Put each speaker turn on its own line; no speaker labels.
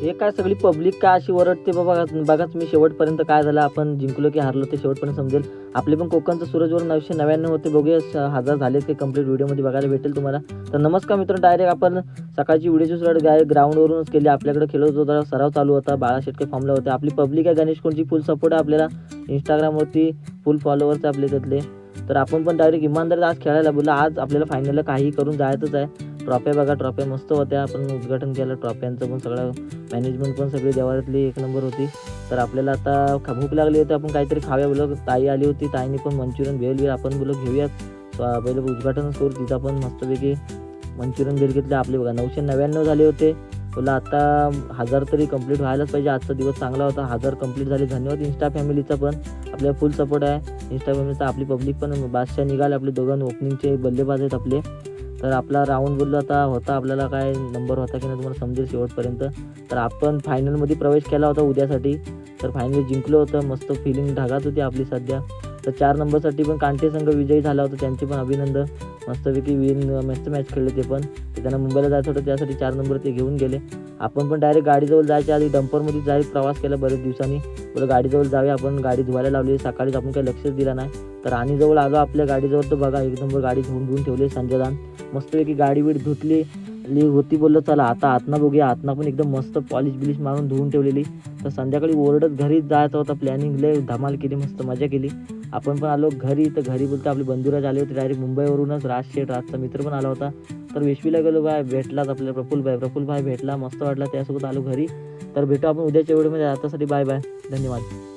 हे काय सगळी पब्लिक काय अशी ओरडते बाबा, बघाच मी शेवटपर्यंत काय झालं, आपण जिंकलो की हारलो ते शेवटपर्यंत समजेल. आपले पण कोकणचं सूरजवर 999 होते, बघूया 1000 झाले ते कंप्लीट व्हिडिओमध्ये बघायला भेटेल तुम्हाला. तर नमस्कार मित्रांनो, डायरेक्ट आपण सकाळची व्हिडिओची सुरुवात ग्राउंडवरूनच केली. आपल्याकडे खेळत होता, सराव चालू होता, बाळा शेटके फॉर्मला होते. आपली पब्लिक आहे, गणेश कोणची फुल सपोर्ट आहे आपल्याला, इंस्टाग्रामवरती फुल फॉलोअर्स आपले त्यातले. तर आपण पण डायरेक्ट इमानदारीत आज खेळायला बोललो. आज आपल्याला फायनलला काही करून जायचंच आहे. ट्रॉफ्या बघा, ट्रॉफ्या मस्त होत्या, आपण उद्घाटन केलं ट्रॉफ्यांचं पण, सगळं मॅनेजमेंट पण सगळी देवाऱ्यातली एक नंबर होती. तर आपल्याला आता भूक लागली होती, आपण काहीतरी खाऊया बोललो. ताई आली होती, ताईने पण मंचुरियन भेल आपण बोललो घेऊयात. पहिलं उद्घाटनच करू, तिथं पण मस्तपैकी मंचुरियन भेल घेतले. आपले बघा 999 झाले होते. बोला आता 1000 तरी कंप्लीट व्हायलाच पाहिजे. आजचा दिवस चांगला होता, 1000 कंप्लीट झाले. धन्यवाद इंस्टा फॅमिलीचा पण, आपल्याला फुल सपोर्ट आहे इंस्टा फॅमिलीचा. आपली पब्लिक पण बादशाह निघाले, आपले दोघं ओपनिंगचे बल्लेबाज आहेत आपले. तर आपला राऊंड बोललो आता होता, आपल्याला काय नंबर होता की नाही तुम्हाला समजेल शेवटपर्यंत. तर आपण फायनलमध्ये प्रवेश केला होता उद्यासाठी. तर फायनली जिंकलो होतं, मस्त फिलिंग ढगात होती आपली सध्या. तर 4 नंबरसाठी पण कांटे संघ विजयी झाला होता, त्यांचे पण अभिनंदन. मस्तपैकी मॅच खेळले ते पण. ते त्यांना मुंबईला जायचं होतं, त्यासाठी 4 नंबर ते घेऊन गेले. आपण पण डायरेक्ट गाडीजवळ जायच्या आधी डंपरमध्ये डायरेक्ट प्रवास केला बरेच दिवसांनी. बोला गाडीजवळ जाऊया, आपण गाडी धुवायला लावली. सकाळीच आपण काही लक्षच दिलं नाही. तर राणीजवळ आलो आपल्या गाडीजवळ, तर बघा एक नंबर गाडी धुवून ठेवली संजयदान. मस्तपैकी गाडी बीड धुतली होती. बोललो चला आता आतना बघूया. आतना पण एकदम मस्त पॉलिश बिलिश मारून धुवून ठेवलेली. तर संध्याकाळी ओरडत घरी जायचा होता प्लॅनिंग, लय धमाल केली, मस्त मजा केली. आपण पण आलो घरी. तर घरी बोलतो आपले बंधुराज आले होते डायरेक्ट मुंबईवरूनच. राजचा मित्र पण आला होता. तर वेशवीला गेलो बाय, भेटलाच आपल्याला प्रफुल्ल भाई भेटला, मस्त वाटला, त्यासोबत आलो घरी. तर भेटू आपण उद्याच्या व्हिडिओमध्ये. आतासाठी बाय बाय, धन्यवाद.